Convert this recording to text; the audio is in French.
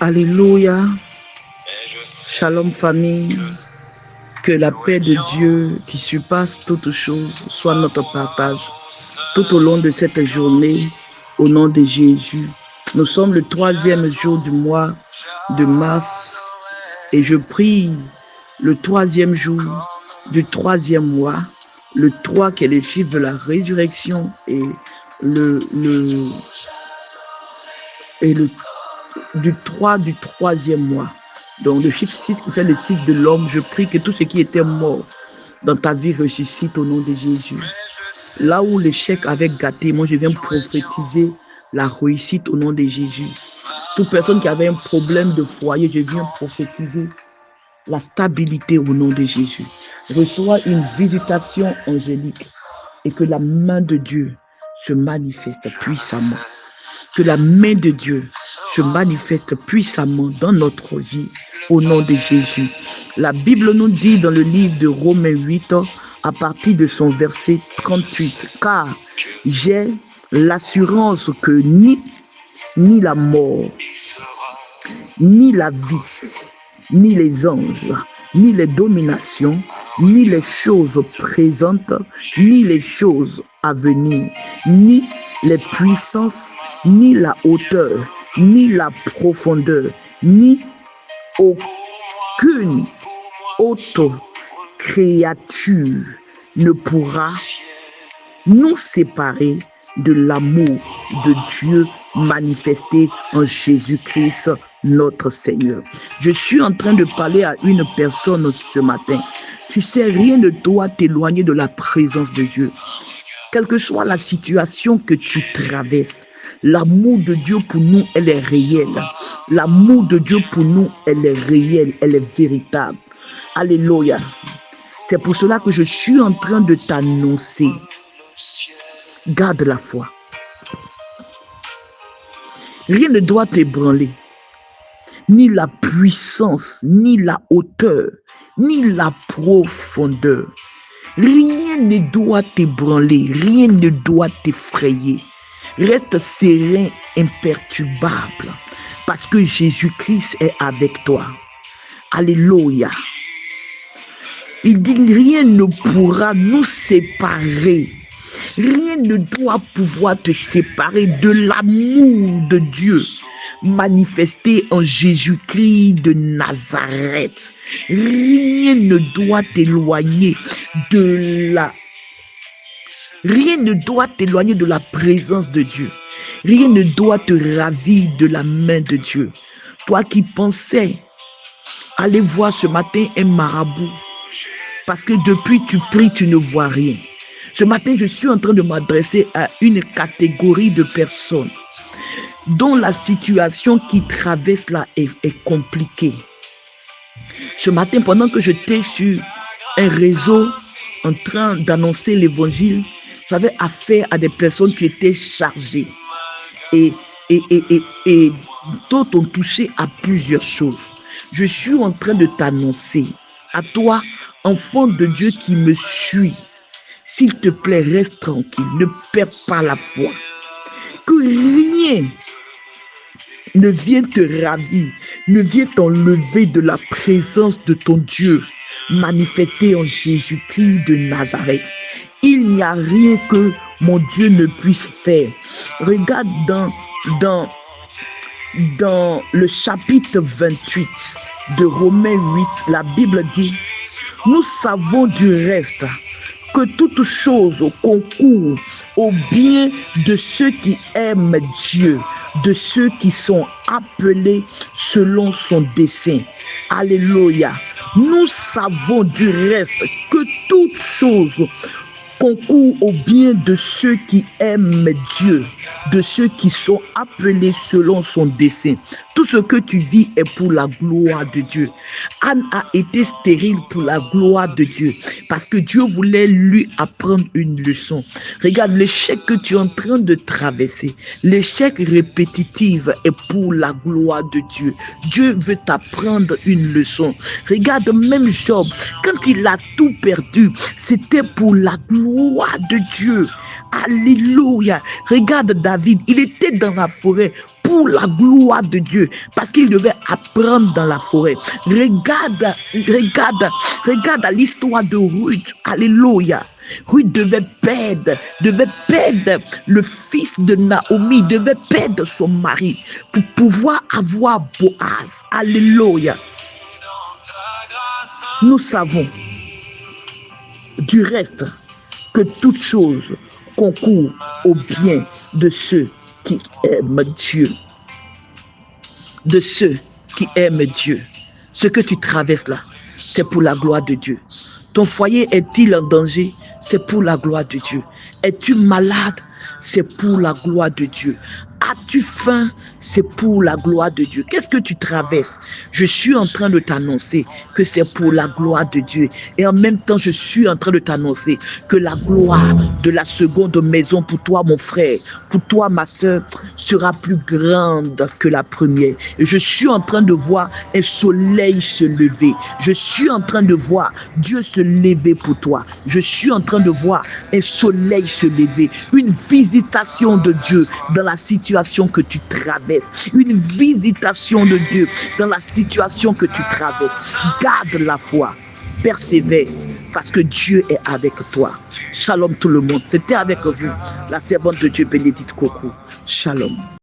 Alléluia. Shalom famille. Que la paix de Dieu qui surpasse toutes choses soit notre partage tout au long de cette journée au nom de Jésus. Nous sommes le 3e jour du mois de mars et je prie le 3e jour du 3e mois, le 3 qui est le chiffre de la résurrection et du 3 du 3e mois. Donc le chiffre 6 qui fait le cycle de l'homme, je prie que tout ce qui était mort dans ta vie ressuscite au nom de Jésus. Là où l'échec avait gâté, moi je viens prophétiser la réussite au nom de Jésus. Toute personne qui avait un problème de foyer, je viens prophétiser la stabilité au nom de Jésus. Reçois une visitation angélique et que la main de Dieu se manifeste puissamment. Que la main de Dieu se manifeste puissamment dans notre vie au nom de Jésus. La Bible nous dit dans le livre de Romains 8, à partir de son verset 38, car j'ai l'assurance que ni la mort, ni la vie, ni les anges, ni les dominations, ni les choses présentes, ni les choses à venir, ni les puissances, ni la hauteur, ni la profondeur, ni aucune autre créature ne pourra nous séparer de l'amour de Dieu manifesté en Jésus-Christ notre Seigneur. Je suis en train de parler à une personne ce matin. Tu sais, rien ne doit t'éloigner de la présence de Dieu. Quelle que soit la situation que tu traverses, l'amour de Dieu pour nous, elle est réelle. L'amour de Dieu pour nous, elle est réelle, elle est véritable. Alléluia. C'est pour cela que je suis en train de t'annoncer. Garde la foi. Rien ne doit t'ébranler. Ni la puissance, ni la hauteur, ni la profondeur. Rien ne doit t'ébranler, rien ne doit t'effrayer. Reste serein, imperturbable, parce que Jésus-Christ est avec toi. Alléluia. Il dit, rien ne pourra nous séparer. Rien ne doit pouvoir te séparer de l'amour de Dieu manifesté en Jésus-Christ de Nazareth. Rien ne doit t'éloigner Rien ne doit t'éloigner de la présence de Dieu. Rien ne doit te ravir de la main de Dieu. Toi qui pensais aller voir ce matin un marabout, parce que depuis tu pries, tu ne vois rien. Ce matin, je suis en train de m'adresser à une catégorie de personnes dont la situation qui traverse là est compliquée. Ce matin, pendant que j'étais sur un réseau en train d'annoncer l'évangile, j'avais affaire à des personnes qui étaient chargées. Et d'autres ont touché à plusieurs choses. Je suis en train de t'annoncer, à toi, enfant de Dieu qui me suit, s'il te plaît, reste tranquille, ne perds pas la foi. Que rien ne vienne te ravir, ne vienne t'enlever de la présence de ton Dieu manifesté en Jésus-Christ de Nazareth. Il n'y a rien que mon Dieu ne puisse faire. Regarde dans le chapitre 28 de Romains 8, la Bible dit, nous savons du reste que toute chose concourt au bien de ceux qui aiment Dieu, de ceux qui sont appelés selon son dessein. Alléluia. Nous savons du reste que toute chose concourt au bien de ceux qui aiment Dieu, de ceux qui sont appelés selon son dessein. Tout ce que tu vis est pour la gloire de Dieu. Anne a été stérile pour la gloire de Dieu, parce que Dieu voulait lui apprendre une leçon. Regarde, l'échec que tu es en train de traverser, l'échec répétitif est pour la gloire de Dieu. Dieu veut t'apprendre une leçon. Regarde, même Job, quand il a tout perdu, c'était pour la gloire de Dieu. Alléluia. Regarde David, il était dans la forêt. pour la gloire de Dieu, parce qu'il devait apprendre dans la forêt. Regarde à l'histoire de Ruth. Alléluia. Ruth devait perdre le fils de Naomi, devait perdre son mari pour pouvoir avoir Boaz. Alléluia. Nous savons du reste que toute chose concourt au bien de ceux qui aiment Dieu. De ceux qui aiment Dieu. Ce que tu traverses là, c'est pour la gloire de Dieu. Ton foyer est-il en danger? C'est pour la gloire de Dieu. Es-tu malade? C'est pour la gloire de Dieu. As-tu faim? C'est pour la gloire de Dieu. Qu'est-ce que tu traverses? Je suis en train de t'annoncer que c'est pour la gloire de Dieu. Et en même temps, je suis en train de t'annoncer que la gloire de la seconde maison pour toi, mon frère, pour toi, ma soeur, sera plus grande que la première. Et je suis en train de voir un soleil se lever. Je suis en train de voir Dieu se lever pour toi. Je suis en train de voir un soleil se lever. Une visitation de Dieu dans la situation que tu traverses, une visitation de Dieu dans la situation que tu traverses. Garde la foi, persévère, parce que Dieu est avec toi. Shalom tout le monde. C'était avec vous, la servante de Dieu Bénédicte Coco. Shalom.